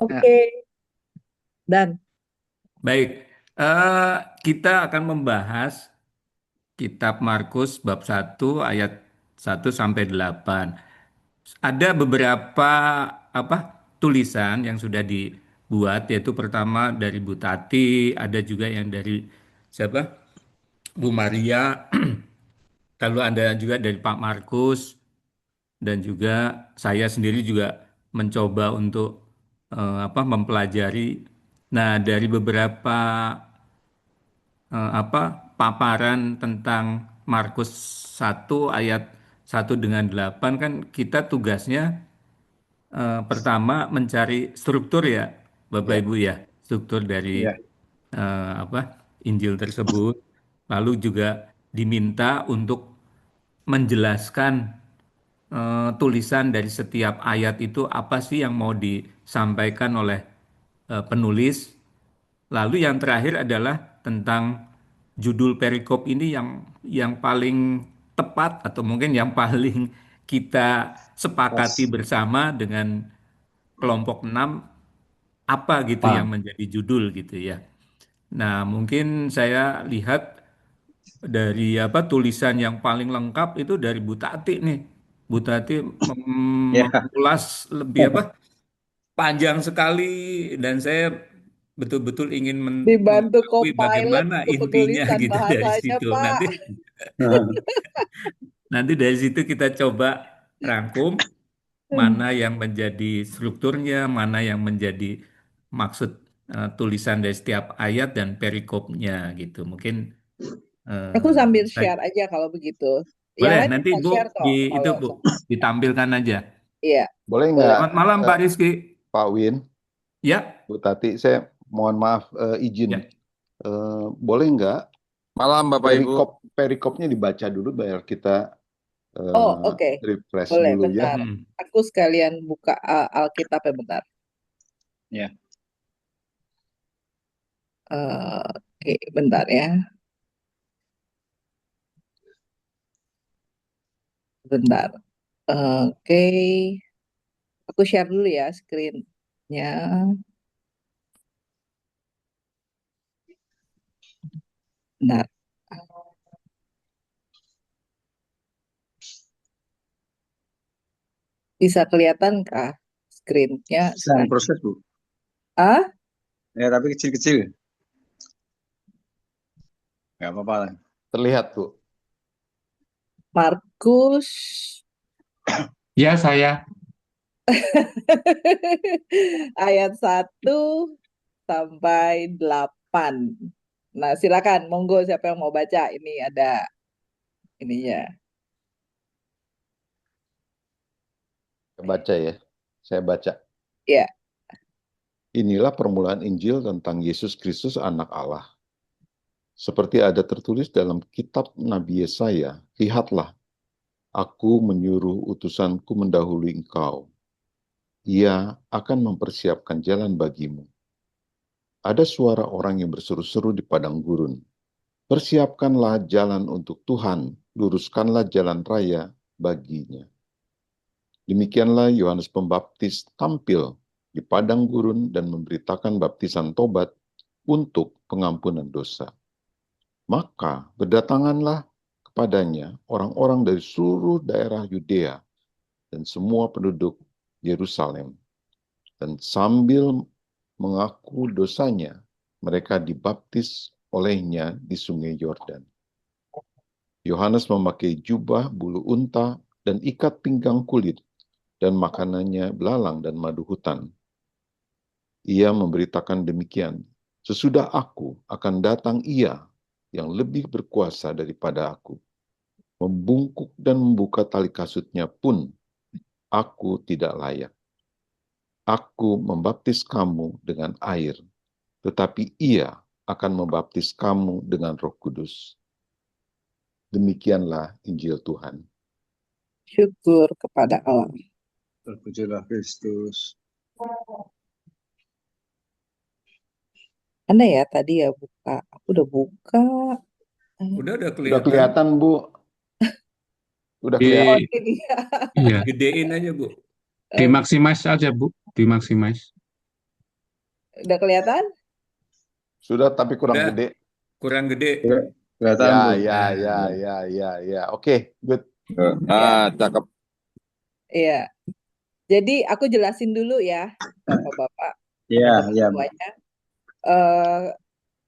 Oke, dan Baik, eh, kita akan membahas kitab Markus bab 1 ayat 1 sampai 8. Ada beberapa apa tulisan yang sudah dibuat, yaitu pertama dari Bu Tati, ada juga yang dari siapa? Bu Maria, lalu ada juga dari Pak Markus, dan juga saya sendiri juga mencoba untuk mempelajari. Nah, dari beberapa paparan tentang Markus 1 ayat 1 dengan 8, kan kita tugasnya pertama mencari struktur ya Bapak Ya, Ibu ya, struktur dari ya, Injil tersebut. Lalu juga diminta untuk menjelaskan tulisan dari setiap ayat itu apa sih yang mau disampaikan oleh penulis. Lalu yang terakhir adalah tentang judul perikop ini yang paling tepat atau mungkin yang paling kita sepakati pas. bersama dengan kelompok 6, apa gitu yang Ah, menjadi judul gitu ya. Nah, mungkin saya lihat dari tulisan yang paling lengkap itu dari Bu Tati nih. Bu Tati ya. mengulas lebih panjang sekali, dan saya betul-betul ingin dibantu mengetahui Copilot bagaimana untuk intinya penulisan gitu dari bahasanya, situ. Pak. Nanti dari situ kita coba rangkum mana yang menjadi strukturnya, mana yang menjadi maksud tulisan dari setiap ayat dan perikopnya gitu. Mungkin Aku sambil baik. share aja kalau begitu. Yang Boleh lain nanti bisa Bu share toh itu kalau Bu ditampilkan aja. iya, Boleh boleh. nggak, Selamat malam eh, Pak Rizky. Pak Win, Ya, Bu Tati, saya mohon maaf, izin, ya. boleh nggak Malam Bapak Ibu. perikopnya dibaca dulu biar kita Oh, eh, oke. refresh Boleh, dulu ya. bentar. Hmm. Aku sekalian buka Alkitab ya, bentar. Ya. Oke, bentar ya. Bentar. Oke. Aku share dulu ya screen-nya. Bentar. Bisa kelihatan kah screen-nya Sedang sekarang? proses, Bu. Ah, Ya, tapi kecil-kecil. Nggak apa-apa lah. Terlihat, Bu. Markus Ya, saya. ayat 1 sampai 8. Nah, silakan, monggo siapa yang mau baca. Ini ada ininya. Saya baca ya. Saya baca. Ya, Inilah permulaan Injil tentang Yesus Kristus, Anak Allah. Seperti ada tertulis dalam kitab Nabi Yesaya, lihatlah, aku menyuruh utusanku mendahului engkau. Ia akan mempersiapkan jalan bagimu. Ada suara orang yang berseru-seru di padang gurun. Persiapkanlah jalan untuk Tuhan, luruskanlah jalan raya baginya. Demikianlah Yohanes Pembaptis tampil di padang gurun dan memberitakan baptisan tobat untuk pengampunan dosa. Maka berdatanganlah kepadanya orang-orang dari seluruh daerah Yudea dan semua penduduk Yerusalem. Dan sambil mengaku dosanya, mereka dibaptis olehnya di sungai Yordan. Yohanes memakai jubah bulu unta dan ikat pinggang kulit, dan makanannya belalang dan madu hutan. Ia memberitakan demikian, sesudah aku akan datang ia yang lebih berkuasa daripada aku. Membungkuk dan membuka tali kasutnya pun aku tidak layak. Aku membaptis kamu dengan air, tetapi ia akan membaptis kamu dengan Roh Kudus. Demikianlah Injil Tuhan. syukur kepada Allah. Terpujilah Kristus. Anda ya tadi ya buka. Aku udah buka. Udah Udah kelihatan. kelihatan, Bu. Udah Oh, kelihatan. Di, ini. Ya. iya, Digedein aja Bu. dimaksimize aja, Bu. Dimaksimize. Oke. Udah kelihatan? Sudah, tapi kurang Udah gede. kurang gede. Kelihatan, Ya, Bu. ya, Nah, ya, ya, ya, ya. Oke, good. Ya, Cakep. iya. Jadi aku jelasin dulu ya, Bapak-bapak, Iya, teman-teman iya, Bu. semuanya. Eh,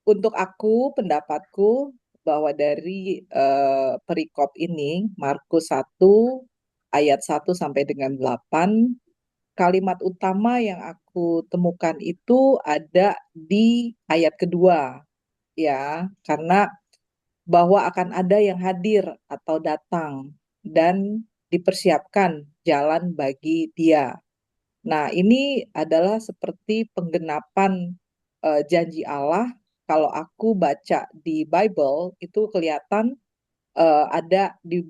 untuk aku, pendapatku bahwa dari perikop ini, Markus 1 ayat 1 sampai dengan 8, kalimat utama yang aku temukan itu ada di ayat kedua, ya, karena bahwa akan ada yang hadir atau datang dan dipersiapkan jalan bagi dia. Nah, ini adalah seperti penggenapan janji Allah. Kalau aku baca di Bible itu kelihatan ada di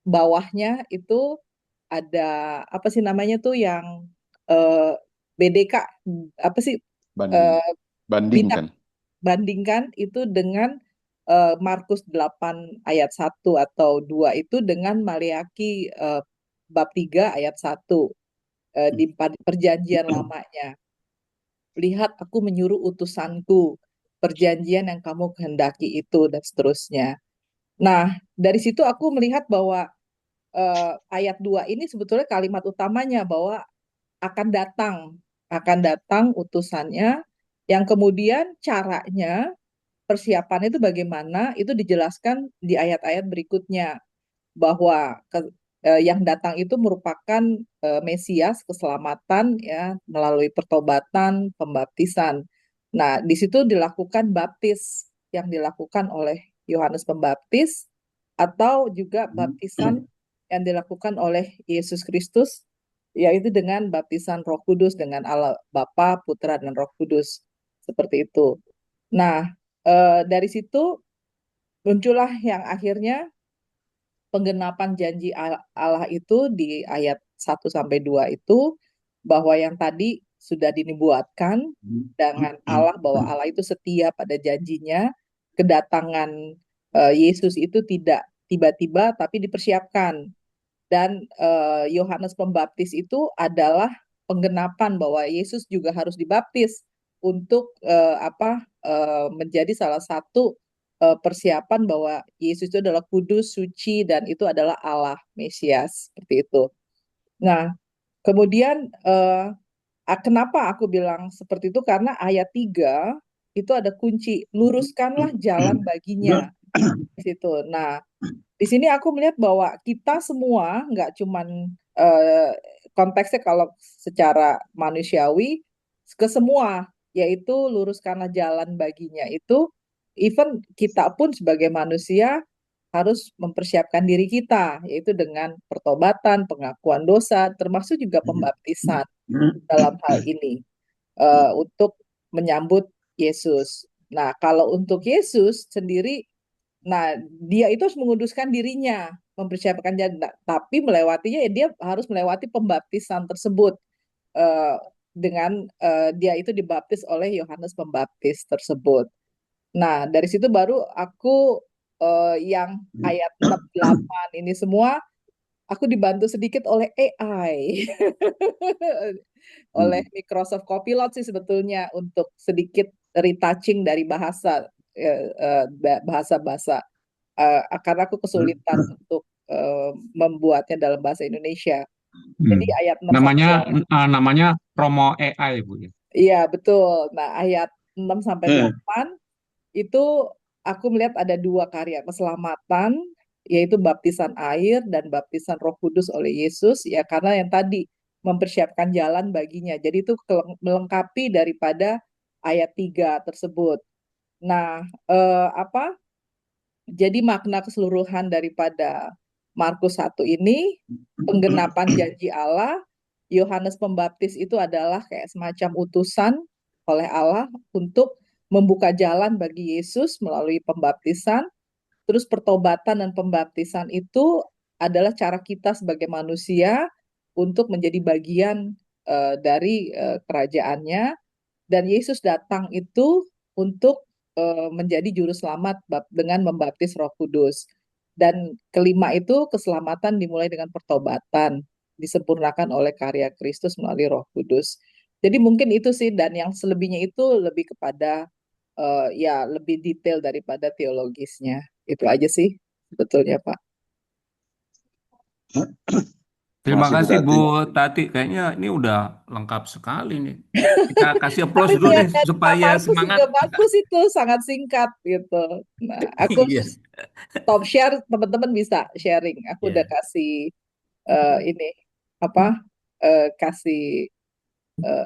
bawahnya itu ada apa sih namanya tuh yang BDK, apa sih, Banding. eh, bintang, Bandingkan. bandingkan itu dengan Markus 8 ayat 1 atau 2 itu dengan Maleaki bab 3 ayat 1 di perjanjian lamanya. Lihat aku menyuruh utusanku, perjanjian yang kamu kehendaki itu, dan seterusnya. Nah, dari situ aku melihat bahwa ayat 2 ini sebetulnya kalimat utamanya bahwa akan datang utusannya, yang kemudian caranya, persiapan itu bagaimana, itu dijelaskan di ayat-ayat berikutnya bahwa yang datang itu merupakan Mesias, keselamatan ya melalui pertobatan, pembaptisan. Nah, di situ dilakukan baptis yang dilakukan oleh Yohanes Pembaptis atau juga baptisan yang dilakukan oleh Yesus Kristus, yaitu dengan baptisan Roh Kudus, dengan Allah Bapa, Putra dan Roh Kudus, seperti itu. Nah, dari situ muncullah yang akhirnya penggenapan janji Allah itu di ayat 1 sampai 2 itu, bahwa yang tadi sudah dinubuatkan dengan Allah bahwa Allah itu setia pada janjinya, kedatangan Yesus itu tidak tiba-tiba tapi dipersiapkan. Dan Yohanes Pembaptis itu adalah penggenapan bahwa Yesus juga harus dibaptis untuk menjadi salah satu persiapan bahwa Yesus itu adalah kudus, suci, dan itu adalah Allah Mesias, seperti itu. Nah, kemudian kenapa aku bilang seperti itu? Karena ayat 3 itu ada kunci, luruskanlah jalan baginya di situ. Nah, di sini aku melihat bahwa kita semua nggak cuman eh, konteksnya kalau secara manusiawi ke semua, yaitu luruskanlah jalan baginya itu, even kita pun sebagai manusia harus mempersiapkan diri kita, yaitu dengan pertobatan, pengakuan dosa, termasuk juga pembaptisan dalam hal ini untuk menyambut Yesus. Nah, kalau untuk Yesus sendiri, nah, dia itu harus menguduskan dirinya, mempersiapkan jalan, tapi melewatinya ya dia harus melewati pembaptisan tersebut eh, dengan dia itu dibaptis oleh Yohanes Pembaptis tersebut. Nah, dari situ baru aku yang ayat 68 ini semua aku dibantu sedikit oleh AI. Oleh Microsoft Copilot sih sebetulnya untuk sedikit retouching dari bahasa bahasa-bahasa karena aku kesulitan untuk membuatnya dalam bahasa Indonesia. Jadi Hmm. ayat 6 sampai Namanya 8. namanya Romo AI, Bu ya. Iya, betul. Nah, ayat 6 sampai Hmm. 8 itu aku melihat ada dua karya keselamatan, yaitu baptisan air dan baptisan Roh Kudus oleh Yesus, ya karena yang tadi mempersiapkan jalan baginya. Jadi itu melengkapi daripada ayat 3 tersebut. Nah, apa? Jadi makna keseluruhan daripada Markus 1 ini, penggenapan janji Allah, Yohanes Pembaptis itu adalah kayak semacam utusan oleh Allah untuk membuka jalan bagi Yesus melalui pembaptisan. Terus pertobatan dan pembaptisan itu adalah cara kita sebagai manusia untuk menjadi bagian dari kerajaannya. Dan Yesus datang itu untuk menjadi juru selamat dengan membaptis Roh Kudus. Dan kelima itu keselamatan dimulai dengan pertobatan, disempurnakan oleh karya Kristus melalui Roh Kudus. Jadi mungkin itu sih, dan yang selebihnya itu lebih kepada ya lebih detail daripada teologisnya. Itu aja sih sebetulnya, Pak. Terima Masih Bu kasih Bu Tati. Tati. Kayaknya ini udah lengkap sekali nih. Kita kasih applause Tapi dulu deh Pak supaya Markus semangat. juga bagus itu, sangat singkat gitu. Nah, aku Iya. stop share, teman-teman bisa sharing. Aku udah Iya. kasih ini apa kasih eh,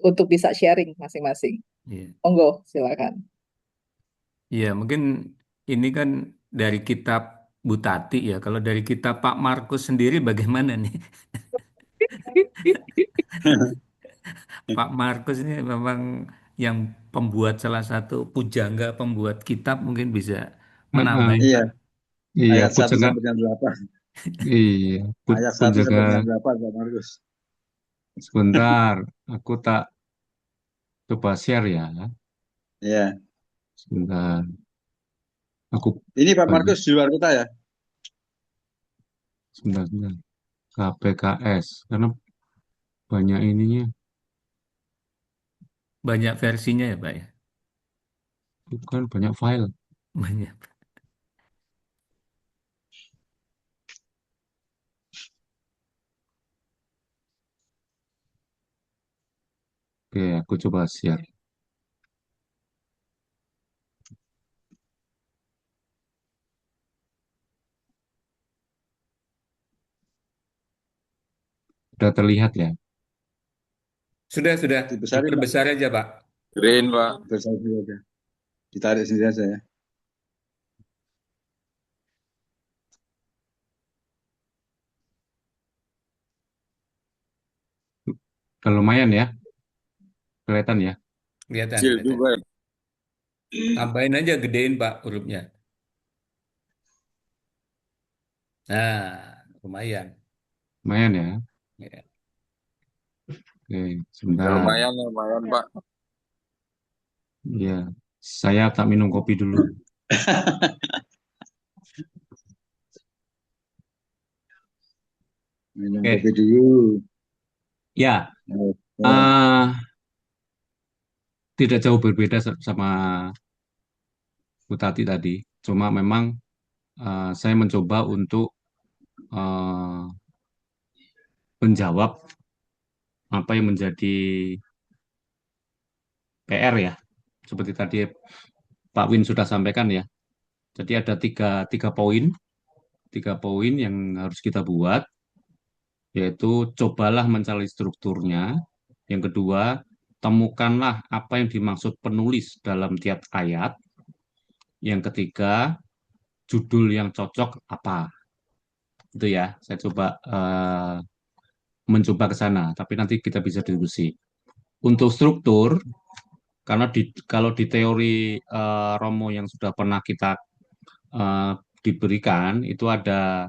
untuk bisa sharing masing-masing. Iya. Monggo, silakan. Iya, mungkin ini kan dari kitab Bu Tati ya. Kalau dari kitab Pak Markus sendiri bagaimana nih? Pak Markus ini memang yang pembuat salah satu pujangga pembuat kitab mungkin bisa Heeh. menambahkan. Iya, Iya, ayat pun 1 jaga. sampai dengan 8. Iya, Ayat pun 1 jaga. sampai dengan 8, Pak Markus. Sebentar, aku tak coba share ya. Iya. Sebentar, aku Ini Pak banyak. Markus di luar kota ya? Sebentar. KPKS, karena banyak ininya. Banyak versinya ya, Pak ya. Bukan banyak file. Banyak. Oke, aku coba share. Sudah terlihat ya. Sudah. Dibesarin Pak. Diperbesar aja, Pak. Green, Pak. Dibesarin sendiri aja. Ditarik sendiri aja ya. Udah lumayan ya, kelihatan ya. Kelihatan, Kecil kelihatan. juga. Tambahin aja, gedein, Pak, hurufnya. Nah, lumayan. Lumayan ya. Ya. Oke, Ya, sebentar. lumayan, Pak. Iya, saya tak minum kopi dulu. Minum kopi Oke, dulu. ya, Oh, oh. eh, tidak jauh berbeda sama Bu Tati tadi. Cuma memang saya mencoba untuk eh, menjawab apa yang menjadi PR ya. Seperti tadi Pak Win sudah sampaikan ya. Jadi ada tiga poin yang harus kita buat, yaitu cobalah mencari strukturnya. Yang kedua, temukanlah apa yang dimaksud penulis dalam tiap ayat. Yang ketiga, judul yang cocok apa. Itu ya, saya coba mencoba ke sana, tapi nanti kita bisa diskusi. Untuk struktur, karena kalau di teori Romo yang sudah pernah kita eh, diberikan, itu ada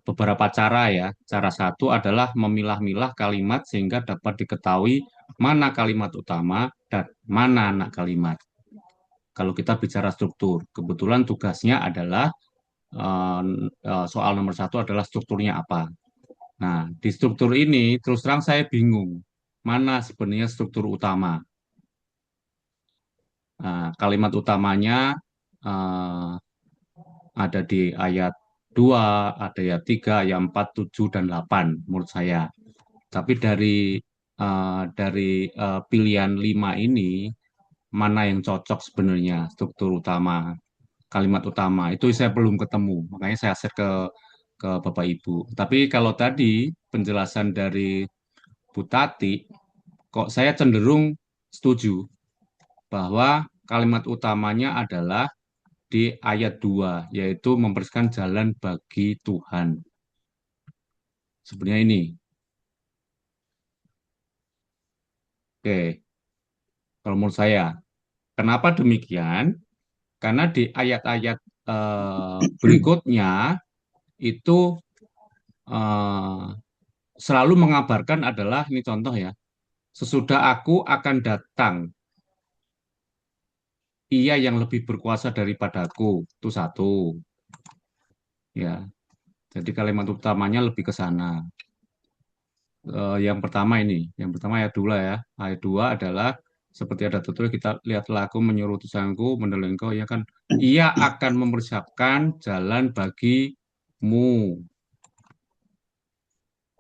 beberapa cara ya. Cara satu adalah memilah-milah kalimat sehingga dapat diketahui mana kalimat utama dan mana anak kalimat. Kalau kita bicara struktur, kebetulan tugasnya adalah eh, soal nomor satu adalah strukturnya apa. Nah, di struktur ini terus terang saya bingung mana sebenarnya struktur utama. Nah, kalimat utamanya eh, ada di ayat 2, ada ayat 3, ayat 4, 7, dan 8 menurut saya. Tapi dari pilihan 5 ini, mana yang cocok sebenarnya struktur utama, kalimat utama, itu saya belum ketemu. Makanya saya share ke Bapak Ibu. Tapi kalau tadi penjelasan dari Bu Tati, kok saya cenderung setuju bahwa kalimat utamanya adalah di ayat 2, yaitu membersihkan jalan bagi Tuhan. Sebenarnya ini. Oke, kalau menurut saya. Kenapa demikian? Karena di ayat-ayat berikutnya itu eh, selalu mengabarkan adalah, ini contoh ya, sesudah aku akan datang, ia yang lebih berkuasa daripadaku. Itu satu. Ya, jadi kalimat utamanya lebih ke sana. Yang pertama ayat 2 ya. Ayat 2 adalah seperti ada tertulis, kita lihatlah aku menyuruh utusanku menolong engkau, ya kan. Ia akan mempersiapkan jalan bagimu.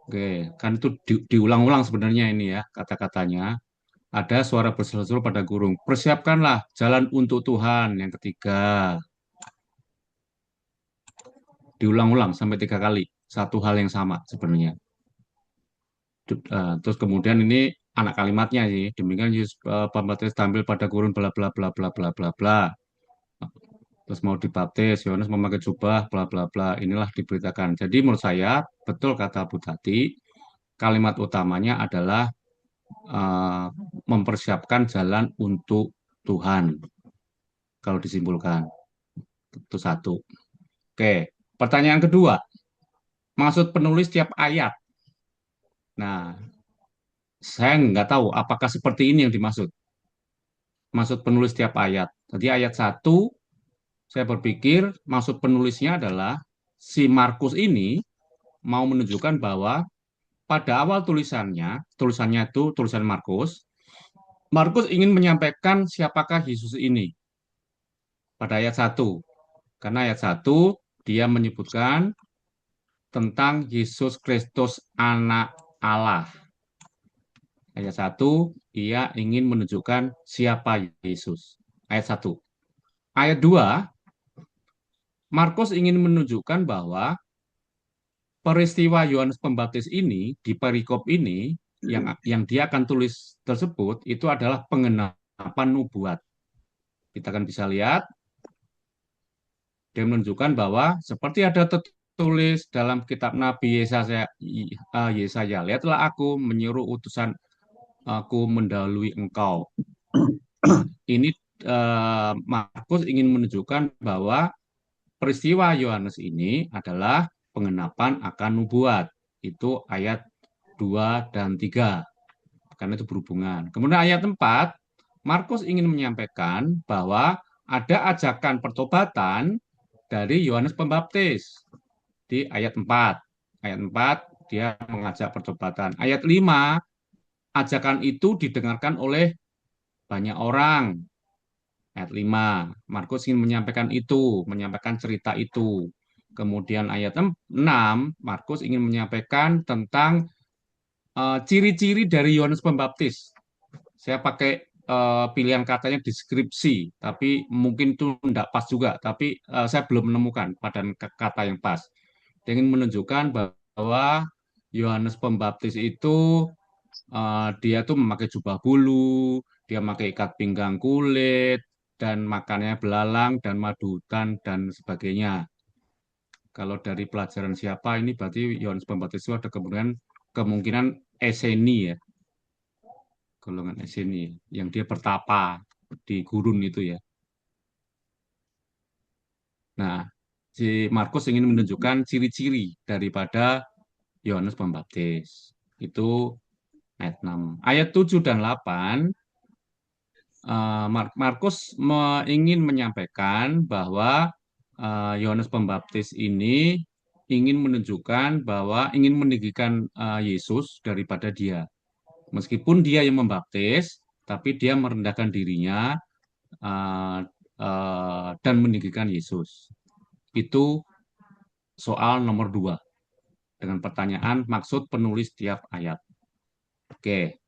Oke, kan itu diulang-ulang sebenarnya ini ya kata-katanya. Ada suara berseru-seru pada gurun. Persiapkanlah jalan untuk Tuhan. Yang ketiga, diulang-ulang sampai 3 kali. Satu hal yang sama sebenarnya. Terus kemudian ini anak kalimatnya sih. Demikian Yesus Pembaptis tampil pada gurun bla bla bla bla bla bla bla. Terus mau dibaptis, Yohanes memakai jubah bla bla bla. Inilah diberitakan. Jadi menurut saya betul kata Bu Tati, kalimat utamanya adalah eh, mempersiapkan jalan untuk Tuhan. Kalau disimpulkan itu satu. Oke, pertanyaan kedua, maksud penulis tiap ayat. Nah, saya nggak tahu apakah seperti ini yang dimaksud. Maksud penulis tiap ayat. Jadi ayat 1, saya berpikir maksud penulisnya adalah si Markus ini mau menunjukkan bahwa pada awal tulisannya itu tulisan Markus, Markus ingin menyampaikan siapakah Yesus ini pada ayat 1. Karena ayat 1 dia menyebutkan tentang Yesus Kristus anak Allah. Ayat 1, ia ingin menunjukkan siapa Yesus. Ayat 1. Ayat 2, Markus ingin menunjukkan bahwa peristiwa Yohanes Pembaptis ini, di perikop ini, yang dia akan tulis tersebut, itu adalah pengenapan nubuat. Kita akan bisa lihat, dia menunjukkan bahwa seperti ada tertulis dalam kitab Nabi Yesaya, lihatlah aku menyuruh utusan aku mendahului engkau. Ini Markus ingin menunjukkan bahwa peristiwa Yohanes ini adalah pengenapan akan nubuat. Itu ayat 2 dan 3. Karena itu berhubungan. Kemudian ayat 4, Markus ingin menyampaikan bahwa ada ajakan pertobatan dari Yohanes Pembaptis. Di ayat 4. Ayat 4, dia mengajak pertobatan. Ayat 5, ajakan itu didengarkan oleh banyak orang. Ayat 5, Markus ingin menyampaikan itu, menyampaikan cerita itu. Kemudian ayat 6, Markus ingin menyampaikan tentang ciri-ciri dari Yohanes Pembaptis. Saya pakai pilihan katanya deskripsi, tapi mungkin itu tidak pas juga. Tapi saya belum menemukan padan kata yang pas. Dia ingin menunjukkan bahwa Yohanes Pembaptis itu dia tuh memakai jubah bulu, dia memakai ikat pinggang kulit, dan makannya belalang dan madu hutan dan sebagainya. Kalau dari pelajaran siapa ini berarti Yohanes Pembaptis itu ada kemungkinan Eseni ya, golongan Eseni yang dia bertapa di gurun itu ya. Nah, si Markus ingin menunjukkan ciri-ciri daripada Yohanes Pembaptis. Itu ayat 6. Ayat 7 dan 8, Markus ingin menyampaikan bahwa Yohanes Pembaptis ini ingin menunjukkan bahwa ingin meninggikan Yesus daripada dia. Meskipun dia yang membaptis, tapi dia merendahkan dirinya dan meninggikan Yesus. Itu soal nomor 2 dengan pertanyaan maksud penulis tiap ayat. Oke.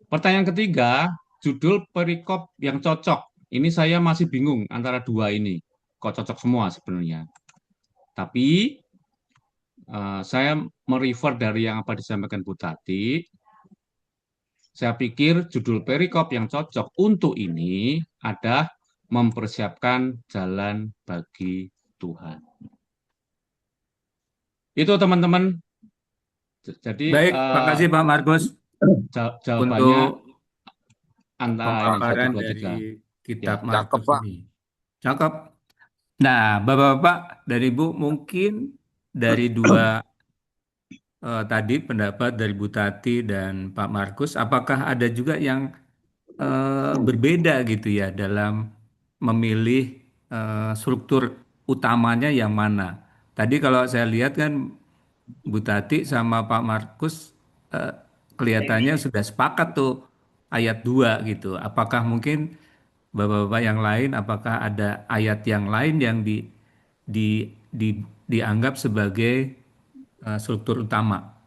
Pertanyaan ketiga, judul perikop yang cocok. Ini saya masih bingung antara dua ini. Kok cocok semua sebenarnya. Tapi saya merefer dari yang apa disampaikan Bu Tati. Saya pikir judul perikop yang cocok untuk ini ada mempersiapkan jalan bagi Tuhan. Itu teman-teman. Jadi Baik, makasih Pak Markus jawabannya untuk antara ini 1, pemaparan 2, 3. dari Ya. kitab Cakep, Markus Pak. ini. Cakep. Nah, Bapak-Bapak dan Ibu, mungkin dari dua tadi pendapat dari Bu Tati dan Pak Markus, apakah ada juga yang berbeda gitu ya dalam memilih struktur utamanya yang mana? Tadi kalau saya lihat kan Bu Tati sama Pak Markus eh, kelihatannya sudah sepakat tuh ayat 2 gitu. Apakah mungkin Bapak-bapak yang lain, apakah ada ayat yang lain yang dianggap sebagai struktur utama?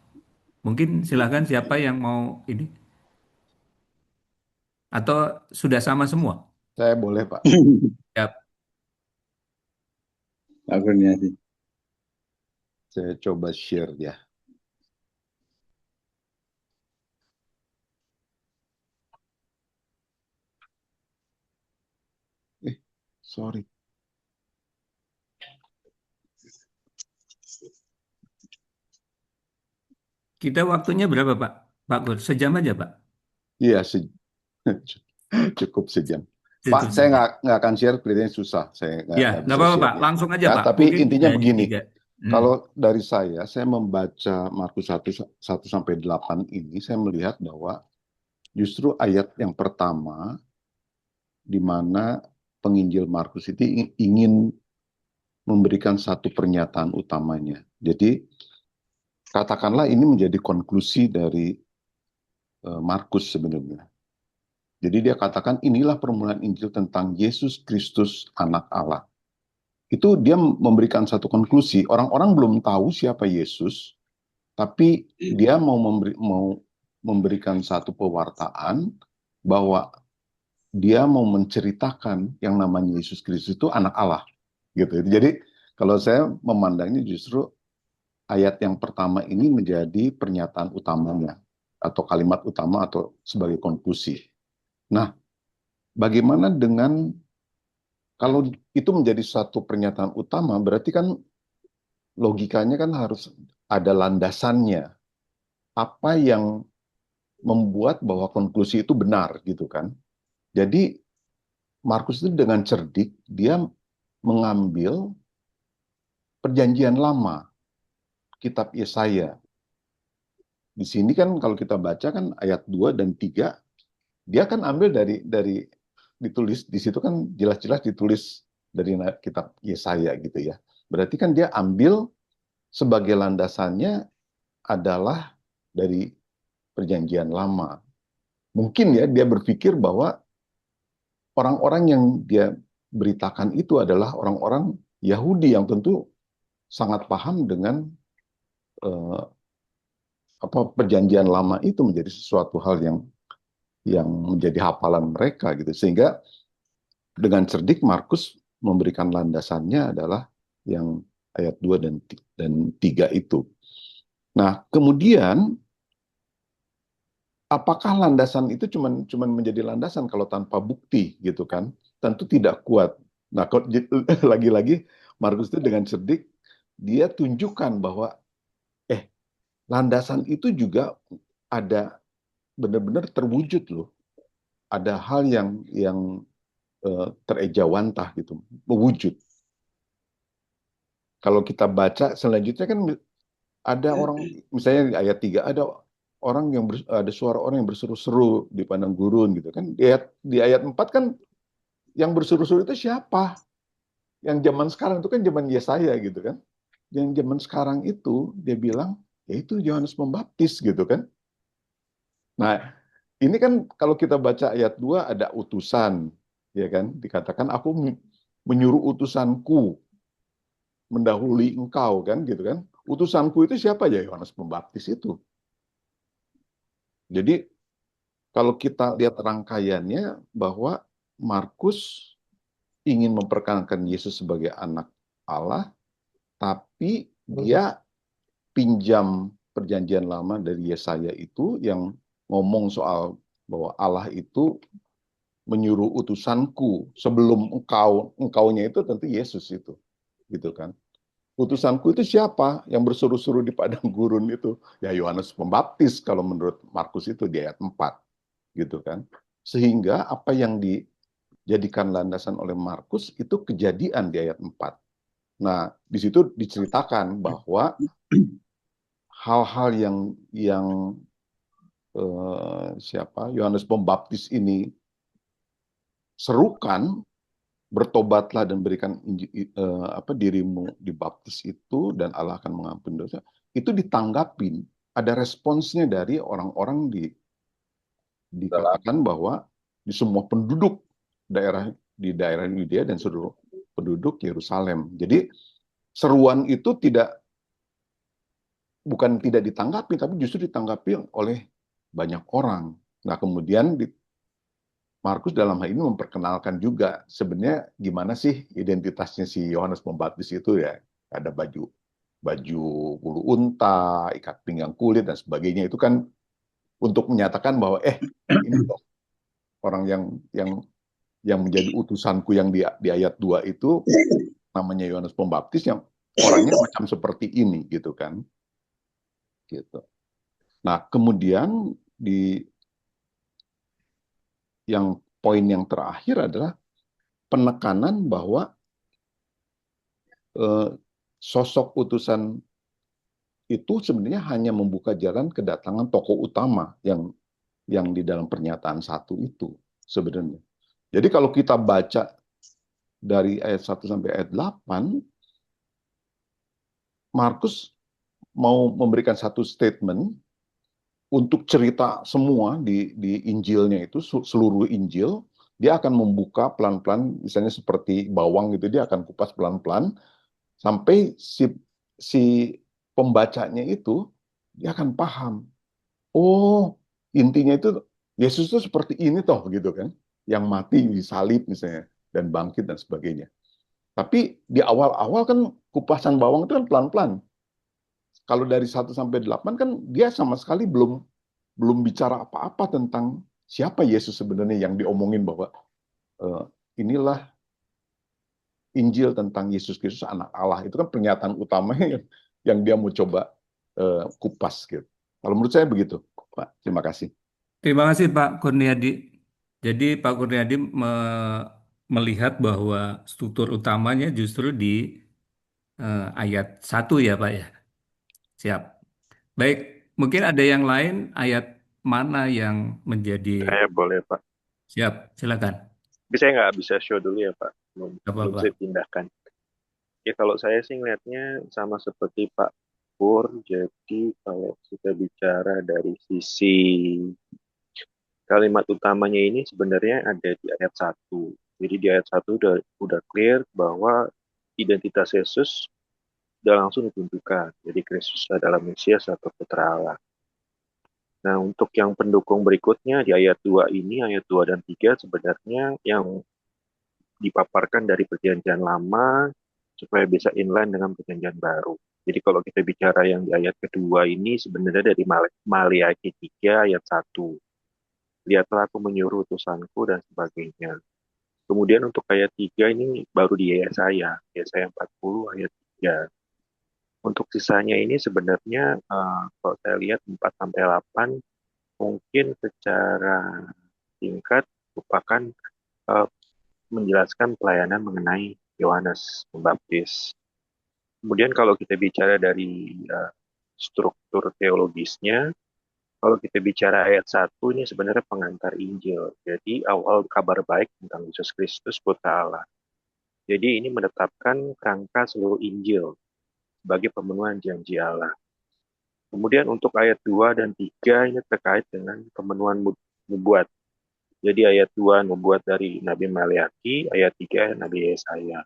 Mungkin silakan siapa yang mau ini, atau sudah sama semua? Saya boleh, Pak. Ya, Pak Kurniasi. Saya coba share ya. Sorry. kita waktunya berapa Pak? Pak Gur, sejam aja Pak. Iya, cukup sejam. Cukup Pak, saya sejam. nggak akan share, kelihatannya susah. Saya Ya, nggak nggak bisa apa-apa Pak. share-nya. Langsung aja Ya, Pak. tapi Mungkin intinya hanya begini. tiga. Kalau dari saya membaca Markus 1 sampai 8 ini, saya melihat bahwa justru ayat yang pertama, di mana penginjil Markus itu ingin memberikan satu pernyataan utamanya. Jadi, katakanlah ini menjadi konklusi dari Markus sebenarnya. Jadi dia katakan inilah permulaan Injil tentang Yesus Kristus anak Allah. Itu dia memberikan satu konklusi. Orang-orang belum tahu siapa Yesus, tapi dia mau memberikan satu pewartaan bahwa dia mau menceritakan yang namanya Yesus Kristus itu anak Allah. Gitu. Jadi kalau saya memandangnya justru ayat yang pertama ini menjadi pernyataan utamanya atau kalimat utama atau sebagai konklusi. Nah, bagaimana dengan kalau itu menjadi satu pernyataan utama, berarti kan logikanya kan harus ada landasannya. Apa yang membuat bahwa konklusi itu benar gitu kan. Jadi Markus itu dengan cerdik dia mengambil perjanjian lama, kitab Yesaya. Di sini kan kalau kita baca kan ayat 2 dan 3 dia kan ambil dari ditulis di situ kan jelas-jelas ditulis dari kitab Yesaya gitu ya. Berarti kan dia ambil sebagai landasannya adalah dari perjanjian lama. Mungkin ya dia berpikir bahwa orang-orang yang dia beritakan itu adalah orang-orang Yahudi yang tentu sangat paham dengan eh, perjanjian lama itu menjadi sesuatu hal yang menjadi hafalan mereka gitu. Sehingga dengan cerdik Markus memberikan landasannya adalah yang ayat 2 dan 3 itu. Nah, kemudian apakah landasan itu cuman menjadi landasan kalau tanpa bukti gitu kan? Tentu tidak kuat. Nah, lagi-lagi Markus itu dengan cerdik dia tunjukkan bahwa landasan itu juga ada benar-benar terwujud loh. Ada hal yang terejawantah gitu, mewujud. Kalau kita baca selanjutnya kan ada orang, misalnya di ayat 3 ada suara orang yang berseru-seru di padang gurun gitu kan. Di ayat 4 kan yang berseru-seru itu siapa? Yang zaman sekarang itu kan zaman Yesaya gitu kan. Yang zaman sekarang itu dia bilang yaitu Yohanes Pembaptis gitu kan. Nah, ini kan kalau kita baca ayat 2 ada utusan, ya kan? Dikatakan aku menyuruh utusanku mendahului engkau kan gitu kan. Utusanku itu siapa ya? Yohanes Pembaptis itu. Jadi kalau kita lihat rangkaiannya bahwa Markus ingin memperkenalkan Yesus sebagai anak Allah, tapi dia pinjam perjanjian lama dari Yesaya itu yang ngomong soal bahwa Allah itu menyuruh utusanku sebelum engkaunya itu tentu Yesus itu gitu kan. Utusanku itu siapa yang berseru-seru di padang gurun itu? Ya Yohanes Pembaptis kalau menurut Markus itu di ayat 4 gitu kan. Sehingga apa yang dijadikan landasan oleh Markus itu kejadian di ayat 4. Nah, di situ diceritakan bahwa hal-hal yang Yohanes Pembaptis ini serukan, bertobatlah dan berikan dirimu dibaptis itu dan Allah akan mengampuni dosa, itu ditanggapin ada responsnya dari orang-orang dikatakan bahwa di semua penduduk di daerah Yudea dan seluruh penduduk Yerusalem. Jadi seruan itu bukan tidak ditanggapi, tapi justru ditanggapi oleh banyak orang. Nah, kemudian Markus dalam hal ini memperkenalkan juga sebenarnya gimana sih identitasnya si Yohanes Pembaptis itu ya. Ada baju bulu unta, ikat pinggang kulit dan sebagainya, itu kan untuk menyatakan bahwa ini loh orang yang menjadi utusanku yang di ayat 2 itu namanya Yohanes Pembaptis yang orangnya macam seperti ini gitu kan. Gitu. Nah, kemudian poin yang terakhir adalah penekanan bahwa sosok utusan itu sebenarnya hanya membuka jalan kedatangan tokoh utama yang di dalam pernyataan 1 itu sebenarnya. Jadi kalau kita baca dari ayat 1 sampai ayat 8, Markus mau memberikan satu statement untuk cerita semua di Injilnya itu, seluruh Injil, dia akan membuka pelan-pelan, misalnya seperti bawang gitu, dia akan kupas pelan-pelan, sampai si pembacanya itu, dia akan paham. Oh, intinya itu, Yesus itu seperti ini toh, gitu kan. Yang mati, disalib misalnya, dan bangkit dan sebagainya. Tapi di awal-awal kan kupasan bawang itu kan pelan-pelan. Kalau dari 1 sampai 8 kan dia sama sekali belum bicara apa-apa tentang siapa Yesus sebenarnya yang diomongin bahwa inilah Injil tentang Yesus Kristus anak Allah. Itu kan pernyataan utamanya yang dia mau coba kupas gitu. Kalau menurut saya begitu, Pak. Terima kasih. Terima kasih Pak Kurniadi. Jadi Pak Kurniadi melihat bahwa struktur utamanya justru di ayat 1 ya Pak ya. Siap. Baik, mungkin ada yang lain ayat mana yang menjadi Saya boleh, Pak. siap, silakan. Tapi saya nggak bisa show dulu ya, Pak. Belum Gak apa-apa. saya pindahkan. Ya, kalau saya sih ngeliatnya sama seperti Pak Pur. Jadi, kalau kita bicara dari sisi kalimat utamanya ini sebenarnya ada di ayat 1. Jadi, di ayat 1 udah clear bahwa identitas Yesus udah langsung ditunjukkan. Jadi, Kristus adalah Mesias atau Putra Allah. Nah, untuk yang pendukung berikutnya di ayat 2 ini, ayat 2 dan 3 sebenarnya yang dipaparkan dari perjanjian lama supaya bisa inline dengan perjanjian baru. Jadi kalau kita bicara yang di ayat kedua ini sebenarnya dari Maliaki 3 ayat 1. Lihatlah aku menyuruh utusanku dan sebagainya. Kemudian untuk ayat 3 ini baru di Yesaya 40 ayat 3. Untuk sisanya ini sebenarnya kalau saya lihat 4 sampai 8 mungkin secara singkat merupakan menjelaskan pelayanan mengenai Yohanes Pembaptis. Kemudian kalau kita bicara dari struktur teologisnya, kalau kita bicara ayat 1 ini sebenarnya pengantar Injil. Jadi awal kabar baik tentang Yesus Kristus Putra Allah. Jadi ini menetapkan kerangka seluruh Injil sebagai pemenuhan janji Allah. Kemudian untuk ayat 2 dan 3 ini terkait dengan pemenuhan nubuat. Jadi ayat 2 nubuat dari Nabi Maliaki, ayat 3 Nabi Yesaya.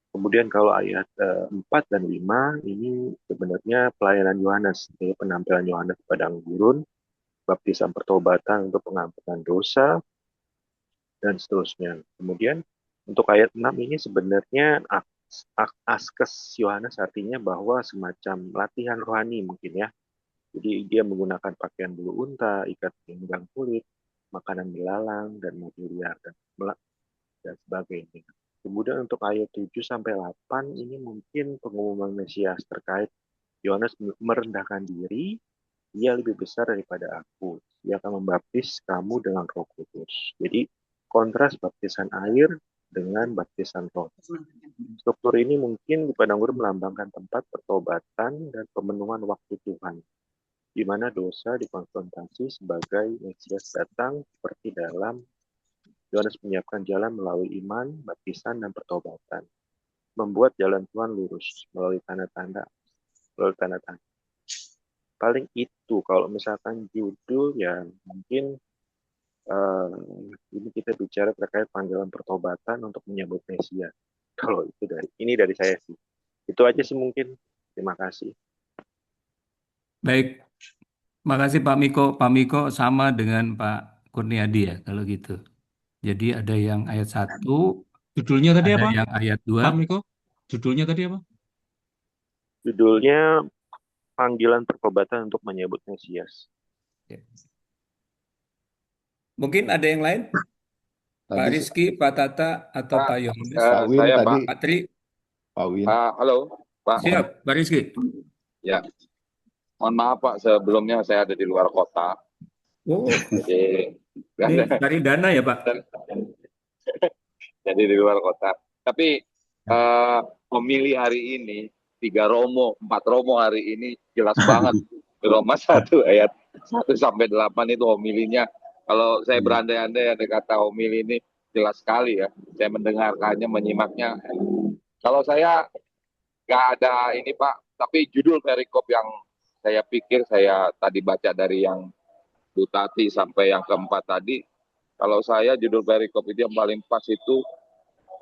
Kemudian kalau ayat 4 dan 5 ini sebenarnya pelayanan Yohanes, jadi penampilan Yohanes padang gurun, baptisan pertobatan untuk pengampunan dosa, dan seterusnya. Kemudian untuk ayat 6 ini sebenarnya askes Yohanes artinya bahwa semacam latihan rohani mungkin ya. Jadi dia menggunakan pakaian bulu unta, ikat pinggang kulit, makanan belalang, dan madu liar, dan sebagainya. Kemudian untuk ayat 7 sampai 8 ini mungkin pengumuman Mesias terkait Yohanes merendahkan diri, dia lebih besar daripada aku. Dia akan membaptis kamu dengan Roh Kudus. Jadi kontras baptisan air dengan baptisan roh. Struktur ini mungkin di padang gurun melambangkan tempat pertobatan dan pemenuhan waktu Tuhan, di mana dosa dikonfrontasi sebagai Mesias datang seperti dalam Yohanes menyiapkan jalan melalui iman, baptisan, dan pertobatan. Membuat jalan Tuhan lurus melalui tanda-tanda. Paling itu kalau misalkan judul ya mungkin eh, ini kita bicara terkait panggilan pertobatan untuk menyambut Mesias. Kalau itu dari saya sih. Itu aja sih mungkin. Terima kasih. Baik, makasih Pak Miko. Pak Miko sama dengan Pak Kurniadi ya kalau gitu. Jadi ada yang ayat 1, Judulnya tadi ada apa, yang ayat 2. Pak Miko? Judulnya tadi apa? Judulnya panggilan pertobatan untuk menyambut Mesias. Ya. Mungkin ada yang lain? Pak Tadi Rizky, Pak Tata, atau Pak, Pak Yohanes? Pak Win saya tadi, Pak Tri? Pak Win. Halo, Pak. Siap, Pak Rizky. Ya, mohon maaf Pak, sebelumnya saya ada di luar kota. Oh, Jadi, ini cari dana ya Pak? jadi di luar kota. Tapi pemilih hari ini 4 Romo hari ini jelas banget. Roma 1 ayat 1 sampai 8 itu homilinya. Kalau saya berandai-andai ada kata homili ini jelas sekali ya. Saya mendengarkannya, menyimaknya. Kalau saya nggak ada ini Pak, tapi judul perikop yang saya pikir saya tadi baca dari yang Butati sampai yang keempat tadi, kalau saya judul perikop itu yang paling pas itu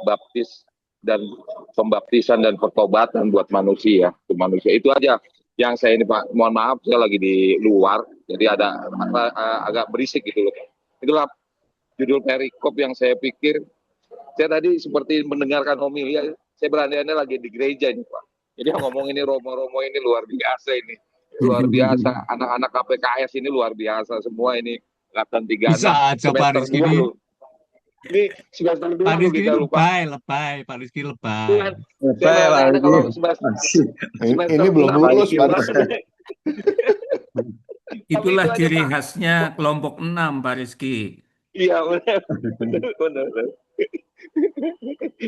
baptis dan pembaptisan dan pertobatan buat manusia, itu manusia itu aja yang saya ini Pak. Mohon maaf saya lagi di luar, jadi ada agak berisik gitu loh. Itulah judul perikop yang saya pikir. Saya tadi seperti mendengarkan homilia, saya berandai-andai lagi di gereja ini Pak. Jadi yang ngomong ini Romo-Romo ini luar biasa ini. Luar biasa. Anak-anak KPKS ini luar biasa semua ini. Angkatan 36 Bisa aja Pak semester Rizky 2 ini. loh. Ini semester 2 Pak loh Rizky kita ini lupa. lebay. Pak Rizky lebay. Tuhan, saya Pak berandai-andai kalau Rizky. semester Ini belum 6 lulus, ini Pak. Itulah itu aja, ciri Pak. khasnya kelompok 6, Pak Rizky. Iya benar. Benar.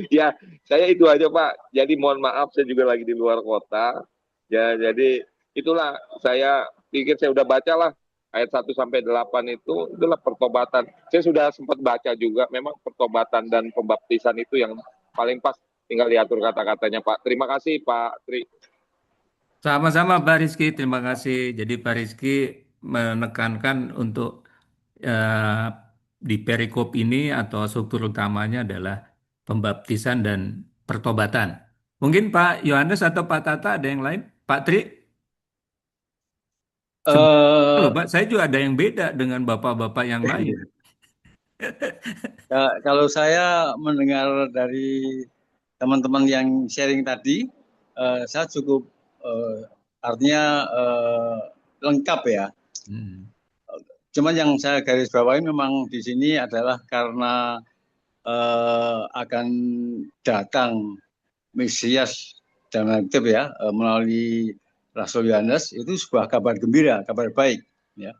Ya, saya itu aja Pak. Jadi mohon maaf saya juga lagi di luar kota. Ya, jadi itulah saya pikir saya udah baca lah ayat 1 sampai 8 itu adalah pertobatan. Saya sudah sempat baca juga memang pertobatan dan pembaptisan itu yang paling pas, tinggal diatur kata-katanya Pak. Terima kasih Pak Tri. Sama-sama Pak Rizky, terima kasih. Jadi Pak Rizky menekankan untuk di perikop ini atau struktur utamanya adalah pembaptisan dan pertobatan. Mungkin Pak Yohanes atau Pak Tata ada yang lain? Pak Tri? Sebenarnya loh Pak, saya juga ada yang beda dengan bapak-bapak yang lain. Kalau saya mendengar dari teman-teman yang sharing tadi, saya cukup artinya lengkap ya. Cuman yang saya garis bawahi memang di sini adalah karena akan datang Mesias dalam kutip ya melalui Rasul Yohanes, itu sebuah kabar gembira, kabar baik. Ya.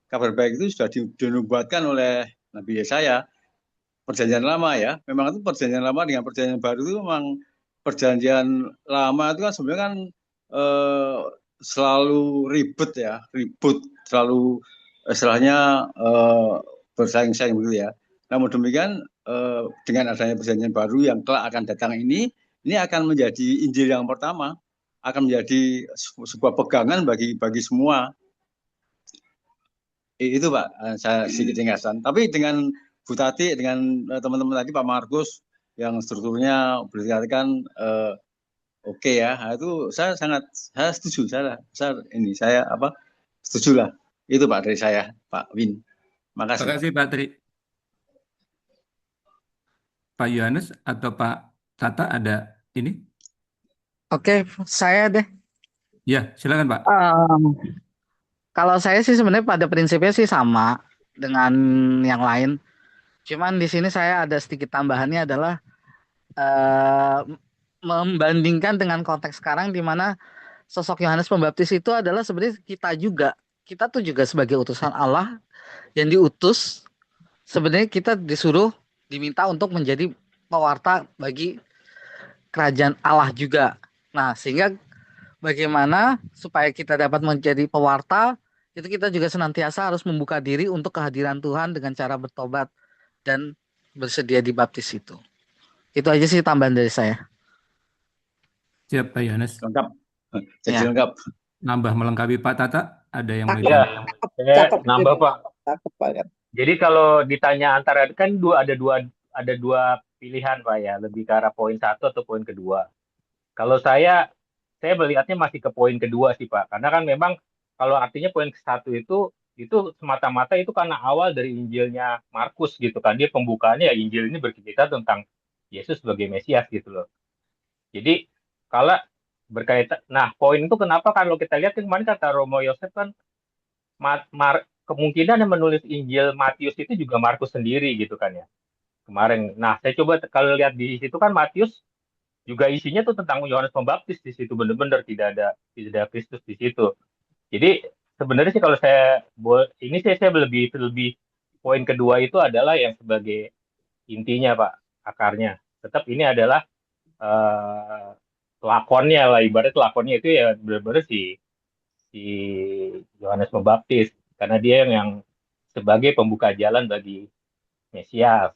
Kabar baik itu sudah dinubuatkan oleh Nabi Yesaya. Perjanjian lama ya, memang itu perjanjian lama dengan perjanjian baru itu memang perjanjian lama itu kan sebenarnya kan selalu ribet ya, selalu istilahnya bersaing-saing begitu ya. Namun demikian dengan adanya perjanjian baru yang kelak akan datang ini akan menjadi Injil yang pertama, akan menjadi sebuah pegangan bagi semua. Itu Pak, saya sedikit ringkasan. Tapi dengan Bu Tati, dengan teman-teman tadi Pak Markus yang strukturnya berdikatakan oke ya, itu saya setuju. Saya setuju lah. Itu Pak dari saya, Pak Win. Makasih. Terima kasih Pak Tri. Pak Yohanes atau Pak Tata ada ini? Oke, saya deh. Ya, silakan Pak. Kalau saya sih sebenarnya pada prinsipnya sih sama dengan yang lain. Cuman di sini saya ada sedikit tambahannya adalah membandingkan dengan konteks sekarang di mana sosok Yohanes Pembaptis itu adalah sebenarnya kita juga. Kita tuh juga sebagai utusan Allah yang diutus. Sebenarnya kita diminta untuk menjadi pewarta bagi kerajaan Allah juga. Nah, sehingga bagaimana supaya kita dapat menjadi pewarta, itu kita juga senantiasa harus membuka diri untuk kehadiran Tuhan dengan cara bertobat dan bersedia dibaptis itu. Itu aja sih tambahan dari saya. Siap Pak Yohanes. Lengkap. Jadi Ya. lengkap. nambah melengkapi Pak Tata, ada yang mau Cakep, Ya, ditambah? cakep, saya cakep nambah ini. Pak. Cakep banget. Jadi kalau ditanya antara kan ada dua pilihan Pak ya, lebih ke arah poin satu atau poin kedua. Kalau saya melihatnya masih ke poin kedua sih Pak, karena kan memang kalau artinya poin ke satu itu semata-mata itu karena awal dari Injilnya Markus gitu kan, dia pembukaannya ya Injil ini bercerita tentang Yesus sebagai Mesias gitu loh. Jadi kalau berkaitan, nah poin itu kenapa kalau kita lihat kan kemarin kata Romo Yosef kan kemungkinan yang menulis Injil Matius itu juga Markus sendiri gitu kan ya kemarin. Nah saya coba kalau lihat di situ kan Matius juga isinya tuh tentang Yohanes Pembaptis di situ bener-bener tidak ada Kristus di situ. Jadi sebenarnya sih kalau ini saya lebih lebih poin kedua itu adalah yang sebagai intinya Pak, akarnya. Tetap ini adalah eh, lakonnya lah, ibarat lakonnya itu ya benar-benar si Yohanes Pembaptis karena dia yang sebagai pembuka jalan bagi Mesias.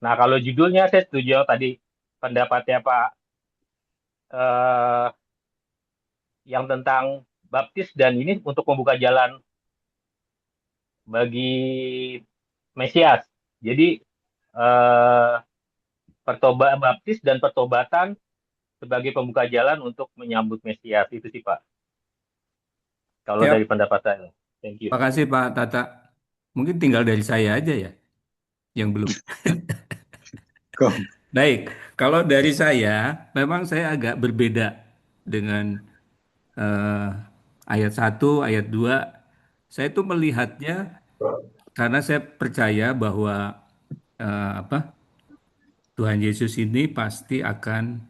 Nah, kalau judulnya saya setuju tadi pendapatnya Pak eh, yang tentang baptis dan ini untuk membuka jalan bagi Mesias. Jadi eh, baptis dan pertobatan sebagai pembuka jalan untuk menyambut Mesias itu sih Pak. Kalau dari Siap, pendapat saya. Thank you. makasih Pak Tata. Mungkin tinggal dari saya aja ya, yang belum. Baik, kalau dari saya, memang saya agak berbeda dengan eh, ayat satu, ayat 2. Saya tuh melihatnya karena saya percaya bahwa apa Tuhan Yesus ini pasti akan